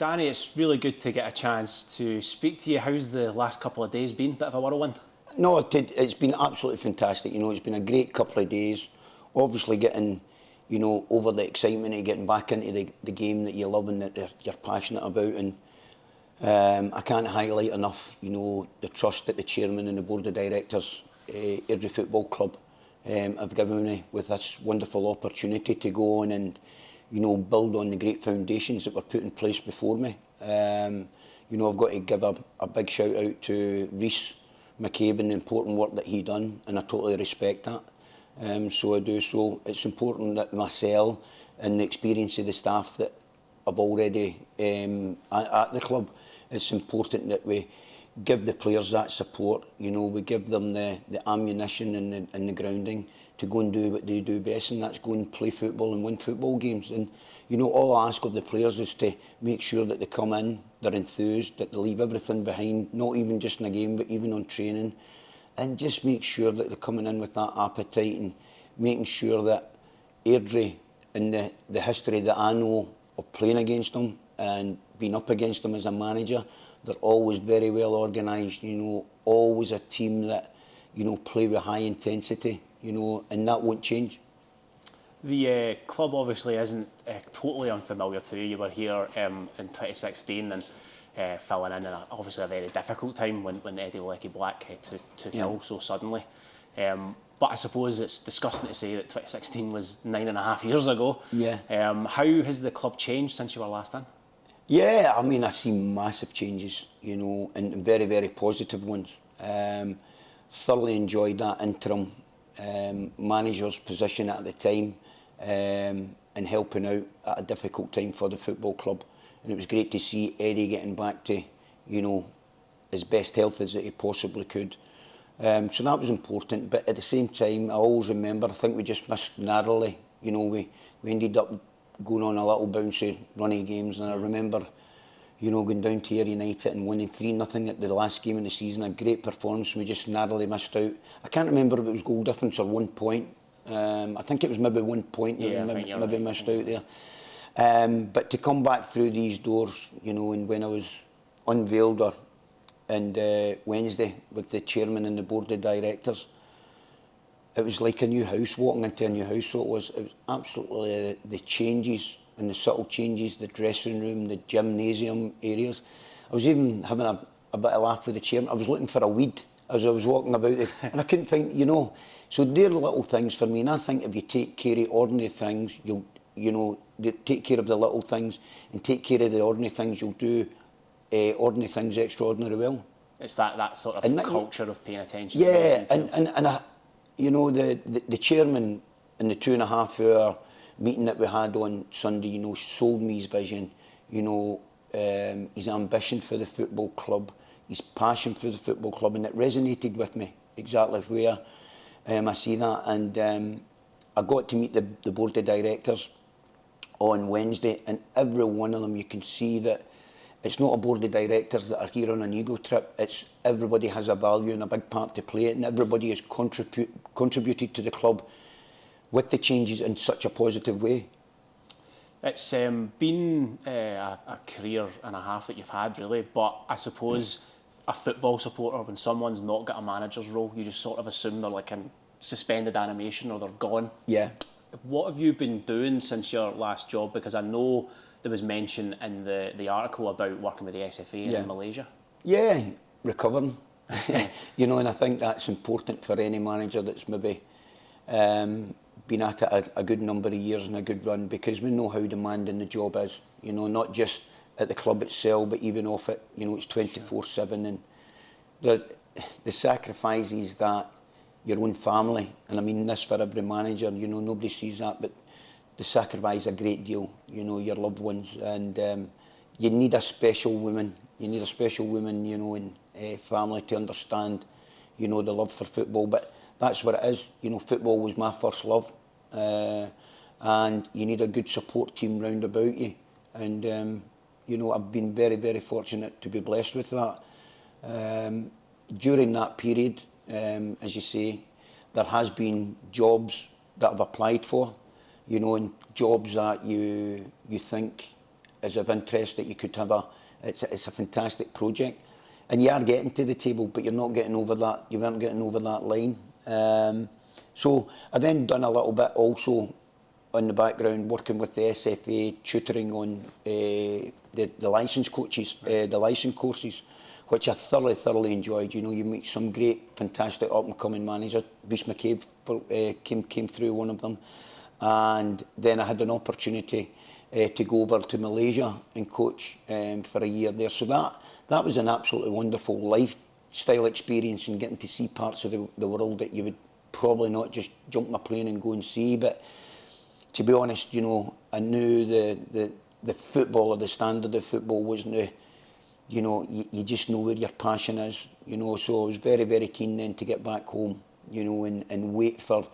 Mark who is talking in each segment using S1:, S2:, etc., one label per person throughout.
S1: Danny, it's really good to get a chance to speak to you. How's the last couple of days been? Bit of a whirlwind?
S2: No, it's been absolutely fantastic. You know, it's been a great couple of days. Obviously getting, you know, over the excitement of getting back into the game that you love and that you're passionate about. And I can't highlight enough, you know, the trust that the chairman and the board of directors, Airdrie Football Club, have given me with this wonderful opportunity to go on and, you know, build on the great foundations that were put in place before me. You know, I've got to give a big shout out to Rhys McCabe and the important work that he done, and I totally respect that. So I do. So it's important that myself and the experience of the staff that I've already at the club, it's important that we give the players that support. You know, we give them the ammunition and the grounding to go and do what they do best, and that's go and play football and win football games. And you know, all I ask of the players is to make sure that they come in, they're enthused, that they leave everything behind, not even just in a game, but even on training, and just make sure that they're coming in with that appetite and making sure that Airdrie and the history that I know of playing against them and being up against them as a manager, they're always very well organised, you know, always a team that, you know, play with high intensity, you know, and that won't change.
S1: The club obviously isn't totally unfamiliar to you. You were here in 2016 and filling in obviously a very difficult time when Eddie Lecky Black took ill so suddenly. But I suppose it's disgusting to say that 2016 was 9.5 years ago.
S2: Yeah.
S1: How has the club changed since you were last in?
S2: Yeah, I mean, I've seen massive changes, you know, and very, very positive ones. Thoroughly enjoyed that interim manager's position at the time, and helping out at a difficult time for the football club. And it was great to see Eddie getting back to, you know, his best health as he possibly could. So that was important. But at the same time, I always remember, I think we just missed narrowly. You know, we ended up going on a little bouncy run of games. And I remember, you know, going down to Ayr United and winning 3-0 at the last game of the season. A great performance. We just narrowly missed out. I can't remember if it was goal difference or 1 point. I think it was maybe 1 point that we maybe missed out there. But to come back through these doors, you know, and when I was unveiled and Wednesday with the chairman and the board of directors, it was like a new house, walking into a new house. So it was absolutely the changes and the subtle changes, the dressing room, the gymnasium areas. I was even having a bit of laugh with the chairman. I was looking for a weed as I was walking about it, and I couldn't find, you know. So they're little things for me, and I think if you take care of ordinary things, you'll, you know, take care of the little things and take care of the ordinary things, you'll do ordinary things extraordinarily well.
S1: It's that sort of culture of paying attention.
S2: Yeah, and I, you know, the chairman in the 2.5 hour meeting that we had on Sunday, you know, sold me his vision, you know, his ambition for the football club, his passion for the football club, and it resonated with me exactly where I see that. And I got to meet the board of directors on Wednesday, and every one of them, you can see that it's not a board of directors that are here on an ego trip. It's everybody has a value and a big part to play, and everybody has contributed to the club with the changes in such a positive way.
S1: It's been a career and a half that you've had, really, but I suppose a football supporter, when someone's not got a manager's role, you just sort of assume they're like in suspended animation or they're gone.
S2: Yeah.
S1: What have you been doing since your last job? Because I know there was mention in the article about working with the SFA in Malaysia. Yeah,
S2: recovering. You know, and I think that's important for any manager that's maybe been at it a good number of years and a good run, because we know how demanding the job is, you know, not just at the club itself, but even off it. You know, it's 24/7, and the sacrifices that your own family, and I mean this for every manager, you know, nobody sees that, but they sacrifice a great deal, you know, your loved ones, and you need a special woman, you know, in family to understand, you know, the love for football. But that's what it is, you know, football was my first love, and you need a good support team round about you, and you know, I've been very, very fortunate to be blessed with that. During that period, as you say, there has been jobs that I've applied for, you know, and jobs that you think is of interest, that you could have it's a fantastic project. And you are getting to the table, but you're not getting over that, you weren't getting over that line. So I then done a little bit also on the background, working with the SFA, tutoring on the licence coaches, the licence courses, which I thoroughly enjoyed. You know, you meet some great, fantastic up-and-coming managers. Rhys McCabe came through one of them. And then I had an opportunity to go over to Malaysia and coach for a year there. So that was an absolutely wonderful lifestyle experience, and getting to see parts of the world that you would probably not just jump on a plane and go and see. But to be honest, you know, I knew the football, or the standard of football, wasn't you know, you just know where your passion is, you know. So I was very keen then to get back home, you know, and wait for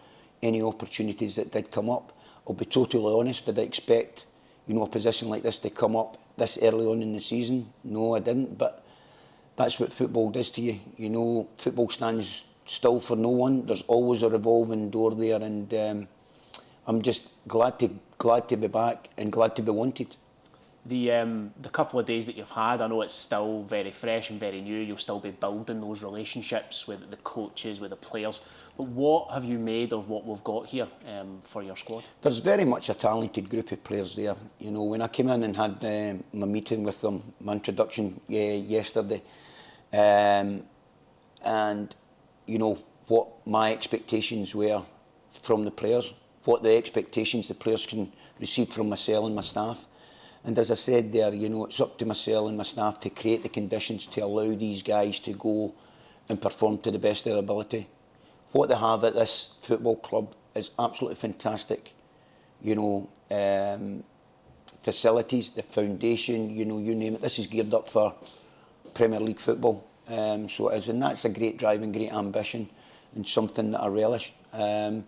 S2: any opportunities that did come up. I'll be totally honest, did I expect, you know, a position like this to come up this early on in the season? No, I didn't, but that's what football does to you. You know, football stands still for no one. There's always a revolving door there, and I'm just glad to be back and glad to be wanted.
S1: The couple of days that you've had, I know it's still very fresh and very new. You'll still be building those relationships with the coaches, with the players. But what have you made of what we've got here for your squad? There's
S2: very much a talented group of players there. You know, when I came in and had my meeting with them, my introduction yesterday, and you know what my expectations were from the players, what the expectations the players can receive from myself and my staff. And as I said there, you know, it's up to myself and my staff to create the conditions to allow these guys to go and perform to the best of their ability. What they have at this football club is absolutely fantastic. You know, facilities, the foundation, you know, you name it. This is geared up for Premier League football. So it is, and that's a great drive and great ambition, and something that I relish. And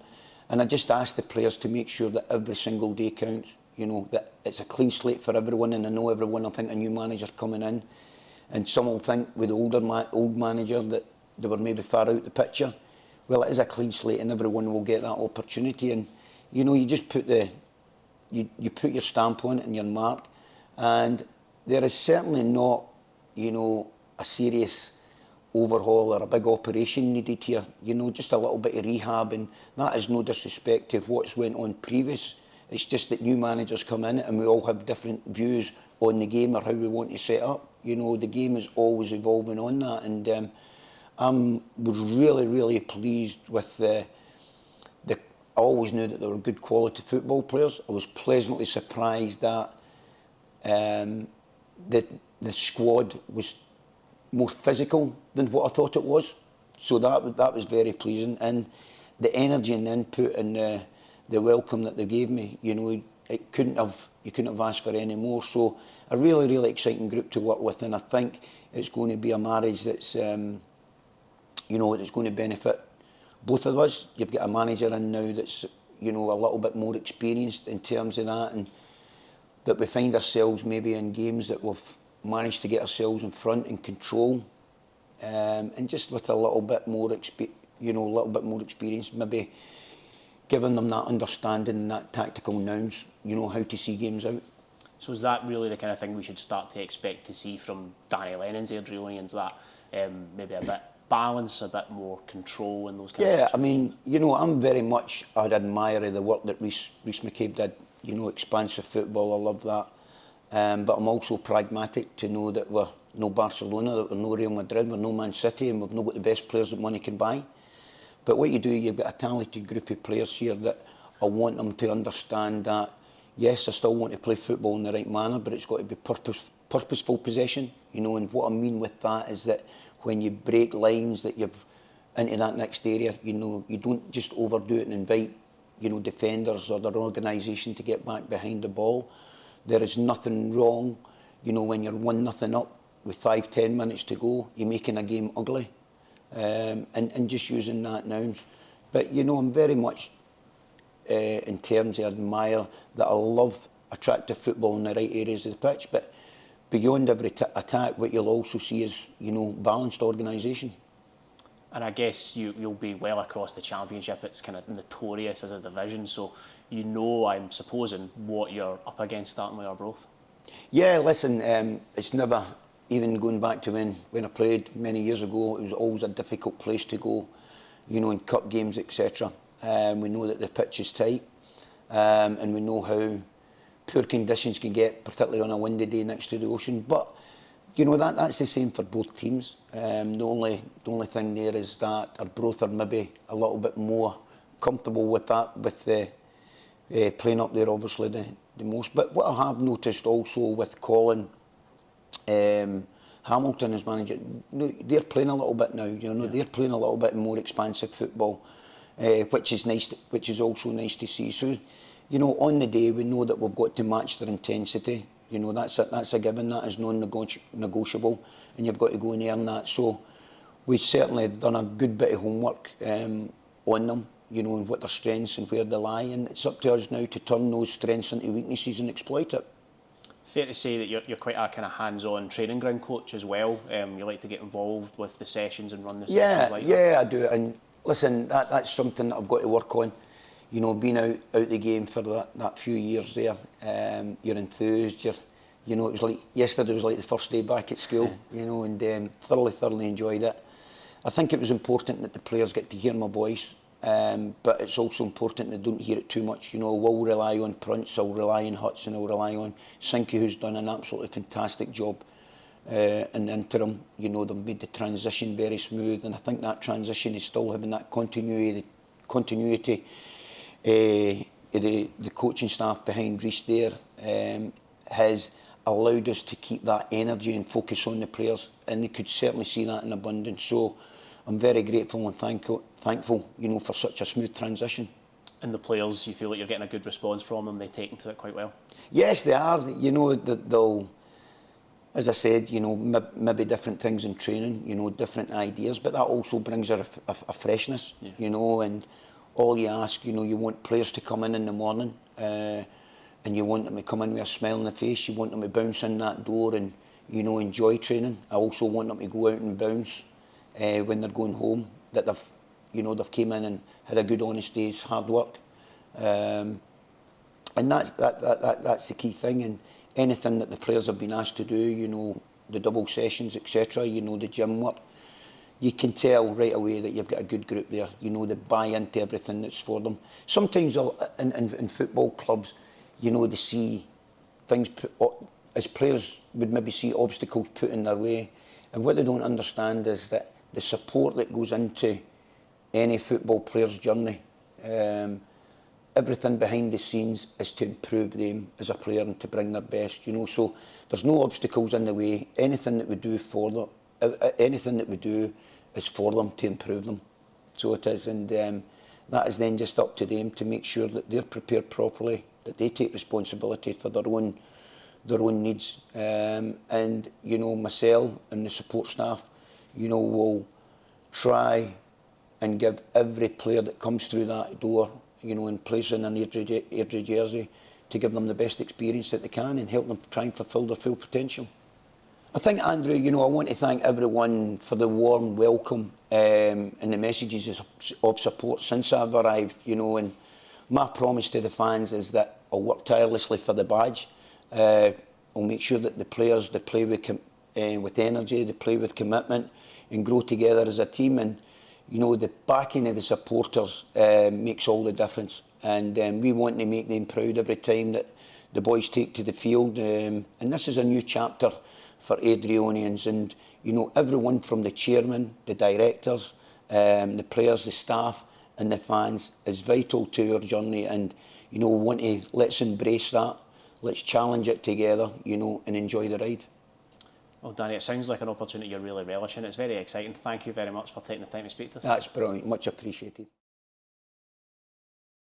S2: I just ask the players to make sure that every single day counts. You know, that it's a clean slate for everyone, and I know everyone will think a new manager's coming in, and some will think with the old manager that they were maybe far out the picture. Well, it is a clean slate, and everyone will get that opportunity. And you know, you just put you put your stamp on it and your mark. And there is certainly not, you know, a serious overhaul or a big operation needed here. You know, just a little bit of rehab, and that is no disrespect to what's went on previous. It's just that new managers come in and we all have different views on the game or how we want to set up. You know, the game is always evolving on that, and I was really pleased with the. I always knew that they were good quality football players. I was pleasantly surprised that the squad was more physical than what I thought it was. So that was very pleasing, and the energy and the input and the welcome that they gave me, you know, you couldn't have asked for any more. So a really exciting group to work with, and I think it's going to be a marriage that's, you know, that's going to benefit both of us. You've got a manager in now that's, you know, a little bit more experienced in terms of that, and that we find ourselves maybe in games that we've managed to get ourselves in front and control, and just with a little bit more experience, maybe giving them that understanding and that tactical nous, you know, how to see games out.
S1: So is that really the kind of thing we should start to expect to see from Danny Lennon's Airdrieonians, that maybe a bit balance, a bit more control in those kind of situations?
S2: Yeah, I mean, you know, I'm very much an admirer of the work that Rhys McCabe did, you know, expansive football, I love that. But I'm also pragmatic to know that we're no Barcelona, that we're no Real Madrid, we're no Man City, and we've not got the best players that money can buy. But what you do, you've got a talented group of players here that I want them to understand that, yes, I still want to play football in the right manner, but it's got to be purposeful possession. You know, and what I mean with that is that when you break lines that you've into that next area, you know, you don't just overdo it and invite, you know, defenders or their organisation to get back behind the ball. There is nothing wrong, you know, when you're 1-0 up with 5-10 minutes to go, you're making a game ugly. And just using that nouns. But, you know, I'm very much, in terms of admire, that I love attractive football in the right areas of the pitch, but beyond every attack, what you'll also see is, you know, balanced organisation.
S1: And I guess you'll be well across the Championship. It's kind of notorious as a division, so you know, I'm supposing, what you're up against starting with Arbroath.
S2: Yeah, listen, it's never, even going back to when I played many years ago, it was always a difficult place to go, you know, in cup games, etc. We know that the pitch is tight, and we know how poor conditions can get, particularly on a windy day next to the ocean. But you know, that's the same for both teams. The only thing there is that Arbroath are maybe a little bit more comfortable with that, with playing up there obviously the most. But what I have noticed also with Colin Hamilton as manager, they're playing a little bit now. You know, they're playing a little bit more expansive football, which is nice. Which is also nice to see. So, you know, on the day we know that we've got to match their intensity. You know, that's a given. That is non-negotiable, and you've got to go and earn that. So, we've certainly done a good bit of homework on them. You know, and what their strengths and where they lie, and it's up to us now to turn those strengths into weaknesses and exploit it.
S1: Fair to say that you're quite a kind of hands-on training ground coach as well. You like to get involved with the sessions and run the sessions like that?
S2: Yeah, I do. And listen, that's something that I've got to work on. You know, being out the game for that few years there, you're enthused. You know, it was like yesterday was like the first day back at school. You know, and thoroughly enjoyed it. I think it was important that the players get to hear my voice. But it's also important they don't hear it too much. You know, we'll rely on Prince, I'll rely on Hudson, I'll rely on Sinky, who's done an absolutely fantastic job in the interim. You know, they've made the transition very smooth, and I think that transition is still having that continuity. The coaching staff behind Reece there has allowed us to keep that energy and focus on the players, and they could certainly see that in abundance. So I'm very grateful and thankful, you know, for such a smooth transition.
S1: And the players, you feel like you're getting a good response from them? They take to it quite well? Yes,
S2: they are. You know, they'll, as I said, you know, maybe different things in training, you know, different ideas, but that also brings a freshness, you know, and all you ask, you know, you want players to come in the morning and you want them to come in with a smile on their face, you want them to bounce in that door and, you know, enjoy training. I also want them to go out and bounce when they're going home, that they've came in and had a good honest day's hard work, and that's the key thing. And anything that the players have been asked to do, you know, the double sessions, etc., you know, the gym work, you can tell right away that you've got a good group there. You know, they buy into everything that's for them. Sometimes in football clubs, you know, they see things as players would maybe see obstacles put in their way, and what they don't understand is that the support that goes into any football player's journey, everything behind the scenes is to improve them as a player and to bring their best, you know. So there's no obstacles in the way. Anything that we do for them, anything that we do is for them to improve them. So it is, and that is then just up to them to make sure that they're prepared properly, that they take responsibility for their own needs, and you know, myself and the support staff, you know, will try and give every player that comes through that door, you know, and plays in an Airdrie jersey, to give them the best experience that they can and help them try and fulfil their full potential. I think, Andrew, you know, I want to thank everyone for the warm welcome and the messages of support since I've arrived, you know, and my promise to the fans is that I'll work tirelessly for the badge. I'll make sure that the players, they play with energy, they play with commitment and grow together as a team. And, you know, the backing of the supporters makes all the difference. And we want to make them proud every time that the boys take to the field. And this is a new chapter for Airdrieonians. And, you know, everyone from the chairman, the directors, the players, the staff and the fans is vital to our journey. And, you know, let's embrace that. Let's challenge it together, you know, and enjoy the ride.
S1: Well, Danny, it sounds like an opportunity you're really relishing. It's very exciting. Thank you very much for taking the time to speak to us.
S2: That's brilliant. Much appreciated.